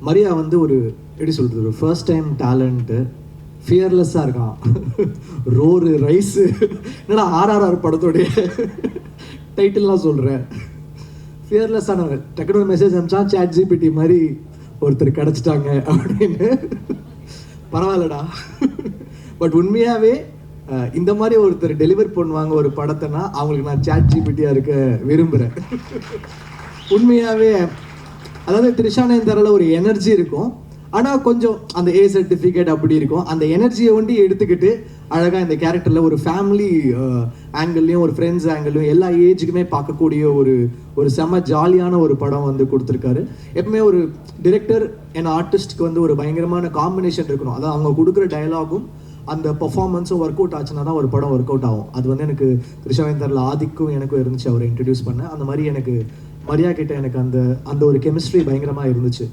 மரியா வந்து ஒரு எப்படி சொல்கிறது, ஒரு ஃபர்ஸ்ட் டைம் டேலண்ட்டு, ஃபியர்லெஸ்ஸாக இருக்கான். ரோரு ரைஸு என்னடா ஆர்ஆர்ஆர் படத்தோடைய டைட்டில்லாம் சொல்கிறேன். ஃபியர்லெஸ்ஸானவங்க டக்குனு ஒரு மெசேஜ் அனுப்பிச்சா சாட் ஜிபிடி மாதிரி ஒருத்தர் கிடச்சிட்டாங்க அப்படின்னு. பரவாயில்லடா. பட் உண்மையாகவே இந்த மாதிரி ஒருத்தர் டெலிவர் பண்ணுவாங்க ஒரு படத்தைனா அவங்களுக்கு நான் சாட் ஜிபிடியாக இருக்க விரும்புகிறேன். உண்மையாகவே அதாவது த்ரிஷா நயன்தாரால ஒரு எனர்ஜி இருக்கும், ஆனால் கொஞ்சம் அந்த ஏ சர்டிஃபிகேட் அப்படி இருக்கும். அந்த எனர்ஜியை ஒண்டி எடுத்துக்கிட்டு அழகாக இந்த கேரக்டரில் ஒரு ஃபேமிலி ஆங்கிள்லையும் ஒரு ஃப்ரெண்ட்ஸ் ஆங்கிள்லையும் எல்லா ஏஜுக்குமே பார்க்கக்கூடிய ஒரு செம்ம ஜாலியான ஒரு படம் வந்து கொடுத்துருக்காரு. எப்பவுமே ஒரு டிரெக்டர் அண்ட் ஆர்டிஸ்ட்க்கு வந்து ஒரு பயங்கரமான காம்பினேஷன் இருக்கணும். அதாவது அவங்க கொடுக்குற டயலாகும் அந்த பர்ஃபார்மன்ஸும் ஒர்க் அவுட் ஆச்சுன்னா தான் ஒரு படம் ஒர்க் அவுட் ஆகும். அது வந்து எனக்கு த்ரிஷா நயன்தாரால ஆதிக்கும் எனக்கும் இருந்துச்சு, அவரை இன்ட்ரடியூஸ் பண்ண. அந்த மாதிரி எனக்கு மரியா கிட்ட எனக்கு அந்த ஒரு கெமிஸ்ட்ரி பயங்கரமாக இருந்துச்சு.